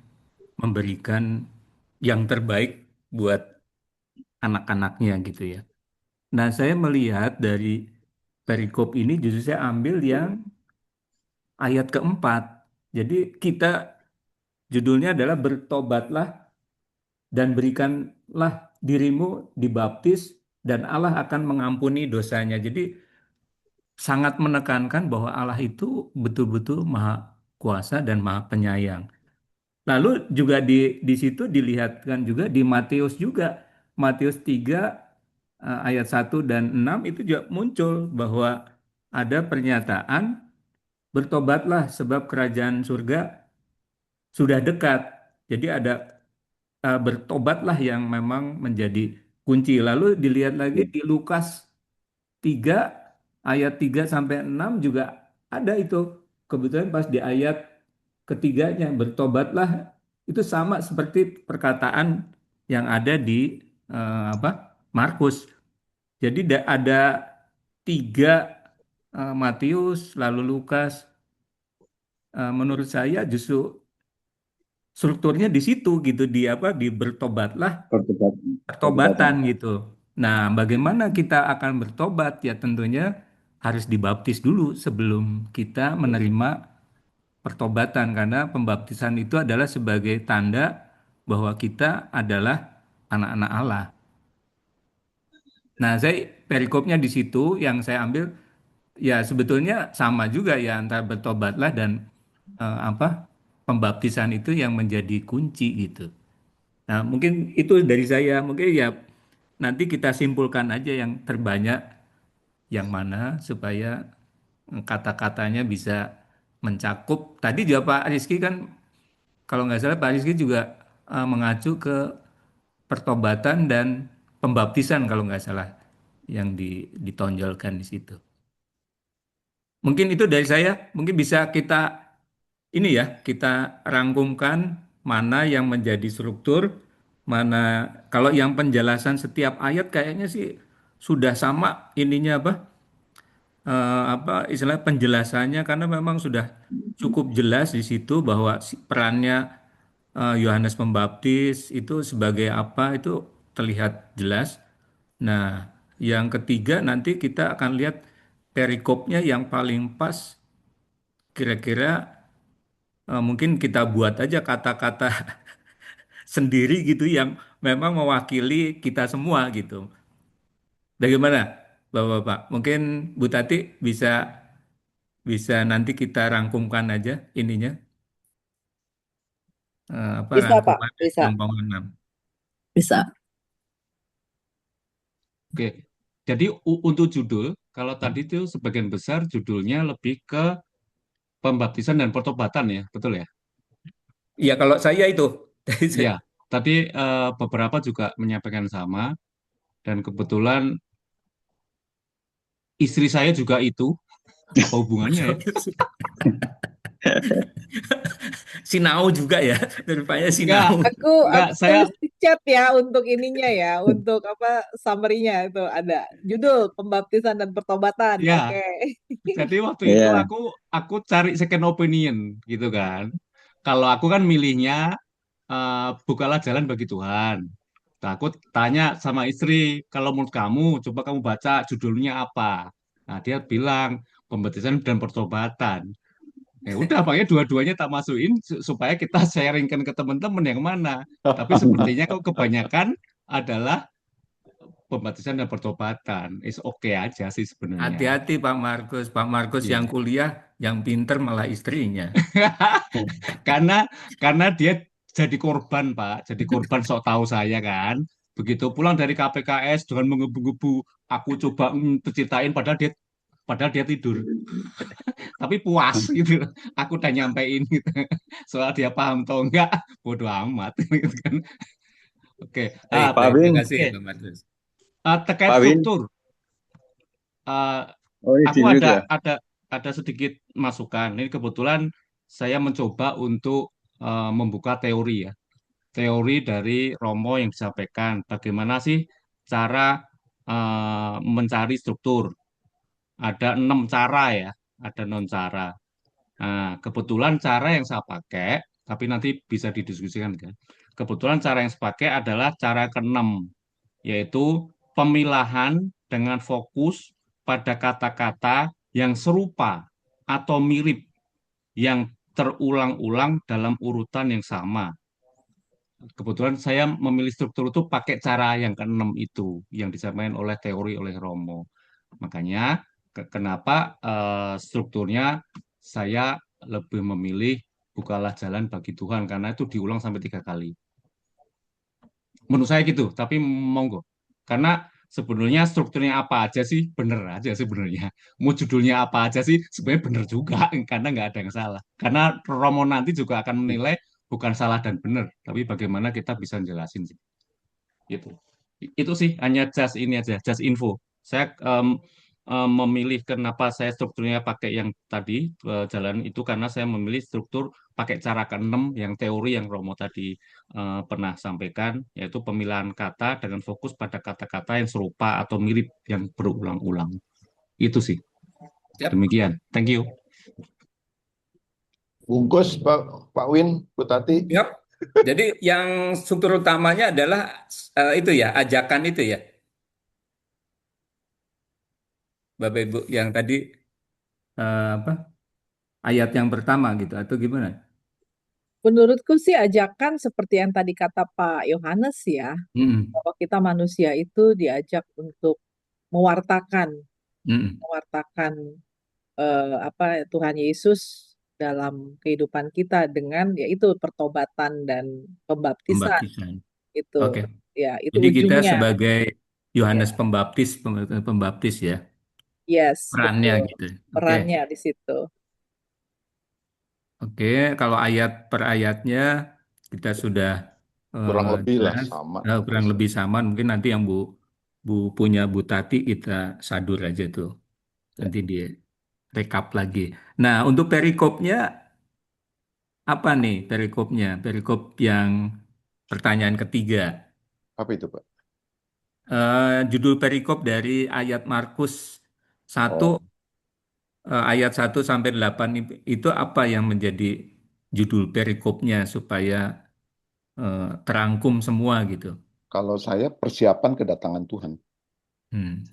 memberikan yang terbaik buat anak-anaknya gitu ya. Nah, saya melihat dari perikop ini justru saya ambil yang ayat keempat. Jadi kita judulnya adalah bertobatlah dan berikanlah dirimu dibaptis dan Allah akan mengampuni dosanya. Jadi sangat menekankan bahwa Allah itu betul-betul maha kuasa dan maha penyayang. Lalu juga di situ dilihatkan juga di Matius juga. Matius 3 ayat 1 dan 6 itu juga muncul bahwa ada pernyataan bertobatlah sebab kerajaan surga sudah dekat. Jadi ada bertobatlah yang memang menjadi kunci. Lalu dilihat lagi di Lukas 3 ayat 3 sampai 6 juga ada itu. Kebetulan pas di ayat ketiganya bertobatlah itu sama seperti perkataan yang ada di apa Markus. Jadi ada tiga Matius lalu Lukas. Menurut saya justru strukturnya di situ gitu di apa di bertobatlah pertobatan gitu. Nah, bagaimana kita akan bertobat ya tentunya harus dibaptis dulu sebelum kita menerima pertobatan karena pembaptisan itu adalah sebagai tanda bahwa kita adalah anak-anak Allah. Nah, saya perikopnya di situ yang saya ambil ya sebetulnya sama juga ya antara bertobatlah dan apa pembaptisan itu yang menjadi kunci gitu. Nah, mungkin itu dari saya. Mungkin ya nanti kita simpulkan aja yang terbanyak yang mana supaya kata-katanya bisa mencakup. Tadi juga Pak Rizky kan kalau nggak salah Pak Rizky juga mengacu ke pertobatan dan pembaptisan kalau nggak salah yang ditonjolkan di situ. Mungkin itu dari saya. Mungkin bisa kita ini ya kita rangkumkan mana yang menjadi struktur, mana kalau yang penjelasan setiap ayat kayaknya sih sudah sama ininya apa istilah penjelasannya karena memang sudah cukup jelas di situ bahwa perannya Yohanes Pembaptis itu sebagai apa itu terlihat jelas. Nah, yang ketiga nanti kita akan lihat perikopnya yang paling pas kira-kira mungkin kita buat aja kata-kata sendiri gitu yang memang mewakili kita semua gitu. Bagaimana, Bapak-Bapak? Mungkin Bu Tati bisa bisa nanti kita rangkumkan aja ininya apa Bisa, Pak. rangkuman dari Bisa. Rombongan 6. Bisa. Oke. Jadi untuk judul, kalau tadi itu sebagian besar judulnya lebih ke pembaptisan dan pertobatan ya, betul ya? Iya, kalau saya itu. Ya, tadi beberapa juga menyampaikan sama, dan kebetulan istri saya juga itu, apa hubungannya ya? Sinau juga ya, rupanya Enggak, Sinau. enggak, Aku saya tulis di chat ya untuk ininya ya, untuk apa summary-nya itu ada judul pembaptisan dan pertobatan. ya, Oke. jadi waktu itu Iya. aku cari second opinion gitu kan. Kalau aku kan milihnya bukalah jalan bagi Tuhan. Nah, aku tanya sama istri, kalau menurut kamu, coba kamu baca judulnya apa? Nah, dia bilang pembaptisan dan pertobatan. Ya udah, makanya dua-duanya tak masukin supaya kita sharingkan ke teman-teman yang mana. Tapi sepertinya kok kebanyakan adalah pembaptisan dan pertobatan. Is oke aja sih sebenarnya. Hati-hati Pak Markus. Pak Markus yang Iya. kuliah, yang pinter malah istrinya. Karena karena dia jadi korban, Pak. Jadi korban sok tahu saya kan. Begitu pulang dari KPKS dengan menggebu-gebu, aku coba ceritain padahal dia tidur. Tapi puas gitu. Aku udah nyampein gitu. Soal dia paham atau enggak, bodo amat gitu kan. Oke. Baik, Pak baik. Win, Terima kasih Oke. Pak Markus. Terkait Pak Win. struktur, eh, Oh, ini aku di mute ya? ada sedikit masukan. Ini kebetulan saya mencoba untuk membuka teori ya. Teori dari Romo yang disampaikan. Bagaimana sih cara mencari struktur? Ada 6 cara ya, ada 6 cara. Nah, kebetulan cara yang saya pakai, tapi nanti bisa didiskusikan kan. Kebetulan cara yang saya pakai adalah cara keenam, yaitu pemilahan dengan fokus pada kata-kata yang serupa atau mirip, yang terulang-ulang dalam urutan yang sama. Kebetulan saya memilih struktur itu pakai cara yang keenam itu, yang disampaikan oleh teori oleh Romo. Makanya kenapa strukturnya saya lebih memilih bukalah jalan bagi Tuhan, karena itu diulang sampai 3 kali. Menurut saya gitu, tapi monggo. Karena sebenarnya strukturnya apa aja sih, bener aja sebenarnya. Mau judulnya apa aja sih, sebenarnya bener juga, karena nggak ada yang salah. Karena Romo nanti juga akan menilai bukan salah dan benar, tapi bagaimana kita bisa jelasin sih. Gitu. Itu sih hanya just ini aja, just info. Saya memilih kenapa saya strukturnya pakai yang tadi jalan itu karena saya memilih struktur pakai cara keenam yang teori yang Romo tadi pernah sampaikan, yaitu pemilihan kata dengan fokus pada kata-kata yang serupa atau mirip yang berulang-ulang. Itu sih. Siap. Demikian. Thank you. Bungkus Pak Win, Bu Tati. Yap. Jadi yang struktur utamanya adalah itu ya, ajakan itu ya, Bapak Ibu, yang tadi apa ayat yang pertama gitu atau gimana? Menurutku sih ajakan seperti yang tadi kata Pak Yohanes ya, Mm-mm. bahwa kita manusia itu diajak untuk mewartakan, Mm-mm. mewartakan apa Tuhan Yesus dalam kehidupan kita dengan yaitu pertobatan dan pembaptisan Pembaptisan. itu. Oke. Ya, itu Jadi kita ujungnya. sebagai Yohanes Ya, Pembaptis, pembaptis ya, yes, perannya betul. gitu. Oke. Perannya di situ. Oke, kalau ayat per ayatnya kita sudah Kurang lebih lah jelas, sama. kurang lebih sama. Mungkin nanti yang Bu punya Bu Tati kita sadur aja tuh. Ya. Nanti dia rekap lagi. Nah, untuk perikopnya apa nih perikopnya? Perikop yang pertanyaan ketiga. Apa itu, Pak? Judul perikop dari ayat Markus 1 Oh, ayat 1 sampai 8 itu apa yang menjadi judul perikopnya supaya terangkum semua gitu. kalau saya persiapan kedatangan Tuhan.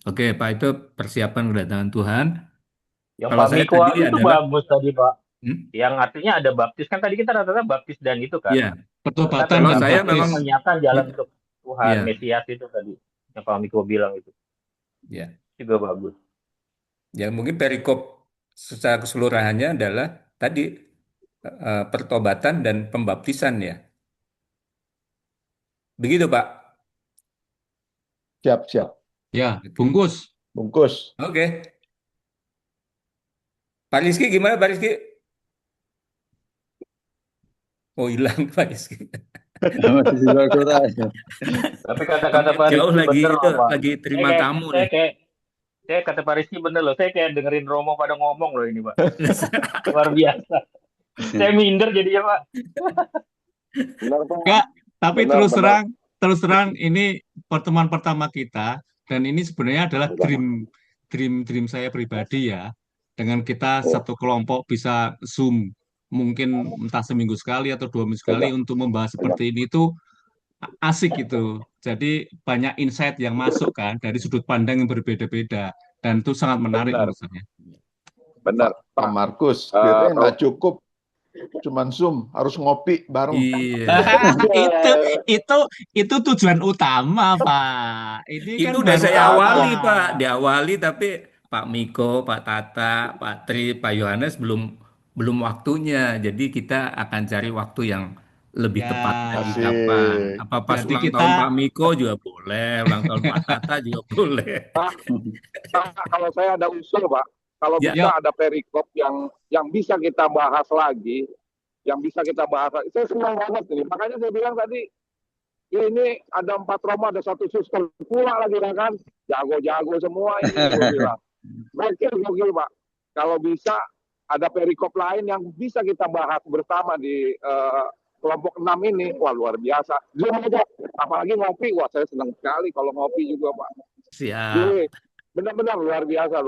Oke, Pak, itu persiapan kedatangan Tuhan. Yang Kalau Pak saya Miko tadi itu adalah, bagus tadi Pak. hmm, Yang artinya ada baptis kan tadi kita rata-rata baptis dan itu kan. ya, Tapi Pertobatan kalau dan saya baptis itu memang, baptis. menyiapkan jalan ya, untuk Tuhan, ya, Mesias itu tadi. Yang Pak Miko bilang itu ya, juga bagus. ya mungkin perikop secara keseluruhannya adalah tadi pertobatan dan pembaptisan ya. Begitu, Pak. Siap, siap. Ya, bungkus. Bungkus. Oke. Pak Rizky gimana Pak Rizky? Oh hilang Pak Rizky. Masih Singapura. Tapi kata-kata Pak Jauh Rizky lagi bener itu, loh, Pak. lagi terima tamu Saya nih. kayak saya kata Pak Rizky bener loh. Saya kayak dengerin Romo pada ngomong loh ini, Pak. Luar biasa. Saya minder jadinya, Pak. Benar, Pak. Enggak, tapi Benar, benar. terus terang ini pertemuan pertama kita dan ini sebenarnya adalah dream saya pribadi ya. Dengan kita satu kelompok bisa Zoom mungkin entah seminggu sekali atau 2 minggu sekali untuk membahas seperti ini itu asik gitu. Jadi banyak insight yang masuk kan dari sudut pandang yang berbeda-beda dan itu sangat menarik Benar. menurut saya. Benar, Pak Pak. Markus, kita nggak cukup cuman Zoom, harus ngopi bareng. Iya. itu tujuan utama, Pak. Ini kan Itu udah baru saya awali awal. Pak, diawali tapi Pak Miko, Pak Tata, Pak Tri, Pak Yohanes belum waktunya. Jadi kita akan cari waktu yang lebih Ya, tepat lagi Asik. kapan. Apa pas jadi ulang kita tahun Pak Miko juga boleh, ulang tahun Pak Tata juga boleh. Pak, kalau saya ada usul, Pak. Kalau Ya. bisa ada perikop yang bisa kita bahas lagi, Saya senang banget nih. Makanya saya bilang tadi, ini ada 4 Roma, ada 1 suster pula lagi kan. Jago-jago semua ini, gue bilang. Gokil, Pak. Kalau bisa ada perikop lain yang bisa kita bahas bersama di kelompok 6 ini. Wah, luar biasa. Zoom aja. Apalagi ngopi. Wah, saya senang sekali kalau ngopi juga, Pak. Siap. Jadi, benar-benar luar biasa.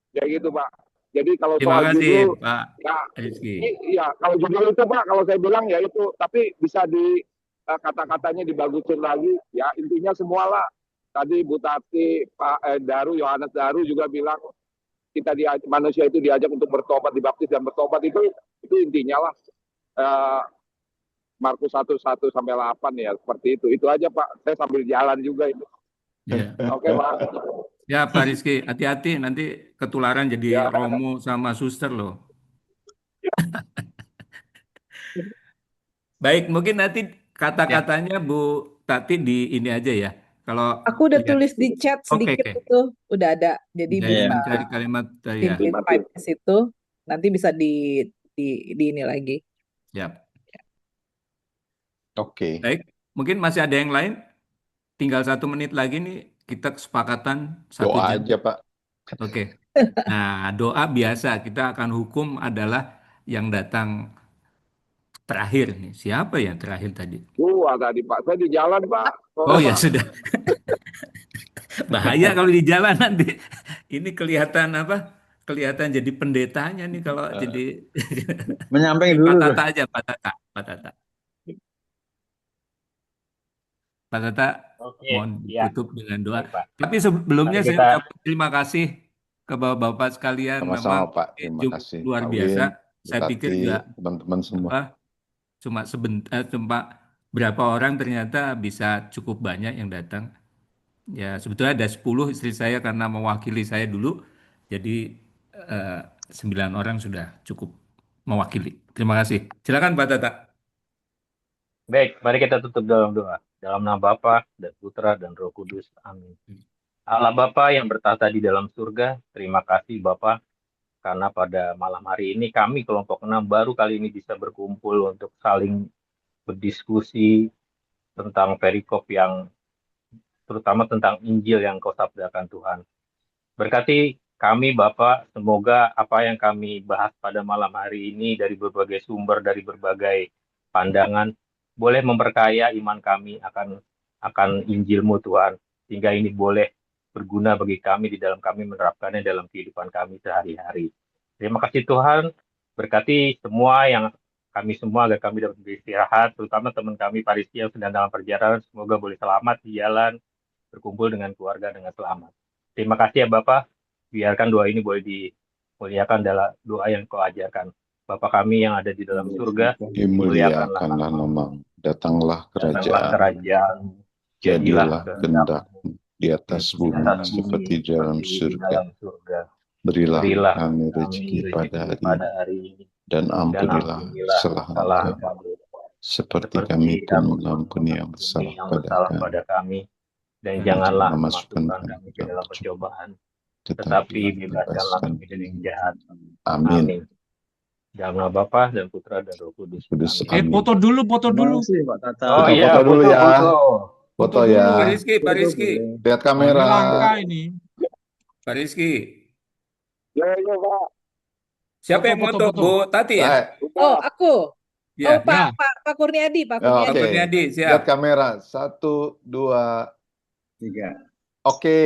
Ya gitu, Pak. Jadi kalau Terima soal kasih judul, Pak ya, Rizky. iya, kalau judul itu, Pak, kalau saya bilang ya itu, tapi bisa di kata-katanya dibagusin lagi. Ya intinya semualah. Tadi Bu Tati, Pak Daru, Yohanes Daru juga bilang manusia itu diajak untuk bertobat, dibaptis dan bertobat itu intinya lah. Markus 1:1 sampai 8 ya seperti itu. Itu aja, Pak. Saya sambil jalan juga itu. Ya. Oke, Pak. Ya Pak Rizky, hati-hati nanti ketularan jadi Romo sama suster loh. Baik, mungkin nanti kata-katanya Bu Tati di ini aja ya. Kalau Aku udah lihat. tulis di chat sedikit Oke. itu, udah ada. Jadi Jadi bisa mencari kalimat ya. simplify di situ, nanti bisa di ini lagi. Siap. Oke. Baik, mungkin masih ada yang lain? Tinggal 1 menit lagi nih, kita kesepakatan 1 Doa jam. aja, Pak. Oke. Nah, doa biasa kita akan hukum adalah yang datang terakhir nih. Siapa yang terakhir tadi? Tadi Pak, saya di jalan, Pak. Oh ya sudah. Bahaya kalau di jalan nanti. Ini kelihatan apa? Kelihatan jadi pendetanya nih kalau jadi. Menyampaikan Pak dulu. Tata aja, Pak Tata. Pak Tata, mohon ditutup dengan doa. Tapi sebelumnya saya ucapkan terima kasih ke Bapak-Bapak sekalian. Sama-sama, Memang Pak. Terima kasih. luar Pak biasa. Win, Saya Tati, pikir juga teman-teman semua. Cuma sebentar, cuma berapa orang ternyata bisa cukup banyak yang datang. Ya sebetulnya ada 10 istri saya karena mewakili saya dulu. Jadi 9 orang sudah cukup mewakili. Terima kasih. Silakan Pak Tata. Baik, mari kita tutup dalam doa. Dalam nama Bapa dan Putra dan Roh Kudus. Amin. Allah Bapa yang bertata di dalam surga, terima kasih Bapa karena pada malam hari ini kami kelompok 6 baru kali ini bisa berkumpul untuk saling berdiskusi tentang perikop yang terutama tentang Injil yang Kau sabdakan Tuhan. Berkati kami Bapa, semoga apa yang kami bahas pada malam hari ini dari berbagai sumber, dari berbagai pandangan, boleh memperkaya iman kami akan Injil-Mu Tuhan, sehingga ini boleh berguna bagi kami di dalam kami menerapkannya dalam kehidupan kami sehari-hari. Terima kasih Tuhan, berkati semua yang kami semua agar kami dapat beristirahat, terutama teman kami Rizky yang sedang dalam perjalanan, semoga boleh selamat di jalan, berkumpul dengan keluarga dengan selamat. Terima kasih ya Bapak, biarkan doa ini boleh dimuliakan dalam doa yang Kau ajarkan. Bapa kami yang ada di dalam surga, dimuliakanlah namamu, datanglah kerajaan, jadilah kehendak-Mu di atas bumi seperti di dalam surga. Berilah kami rezeki pada hari ini, dan ampunilah kesalahan kami, seperti kami pun mengampuni yang bersalah pada kami. Dan dan janganlah jangan masukkan memasukkan kami kami ke ke dalam dalam pencobaan, percobaan, tetapi tetapi bebaskanlah bebaskan kami dari yang jahat. Amin. Amin. Dalam nama Bapa dan Putra dan Roh Kudus. Kudus, Amin. amin. Foto dulu, foto Terima dulu. kasih Pak Tata. Oh Kita iya, foto dulu foto, ya. foto. Foto Foto ya. dulu. Pak Rizky, Pak Foto Rizky, boleh. Lihat Wah, ini kamera. langka ini. Pak Rizky. Ya, ya, Pak. Siapa Foto, yang foto, moto? foto. Bu Tati ya? Oh, aku. Oh, Ya. Ya. Pak Kurniadi, Pak Ya, Kurniadi. Oke, Pak Kurniadi, lihat siap. kamera. 1, 2, 3. oke.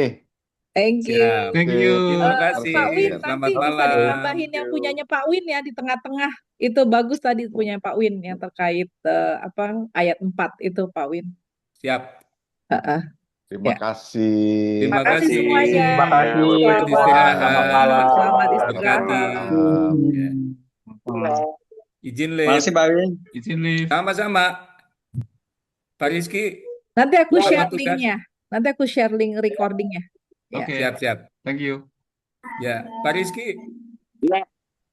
Thank you. Siap. Thank you. Terima Eh, kasih. Pak Win, Selamat nanti bisa malam. ditambahin yang punyanya Pak Win ya di tengah-tengah. Itu bagus tadi punya Pak Win yang terkait ayat 4 itu Pak Win. Siap. Terima Ya. kasih. Terima Terima kasih kasih. semuanya. Terima kasih. Selamat Selamat istirahat. selamat Selamat istirahat. istirahat. Ya. Izin Terima live. kasih Pak Win. Izin live. Sama-sama. Pak Rizky. Nanti aku Selamat share tugas. linknya. Nanti aku share link recordingnya. Ya. Oke. Siap, siap. Thank you. Ya, Pak Rizky. Ya.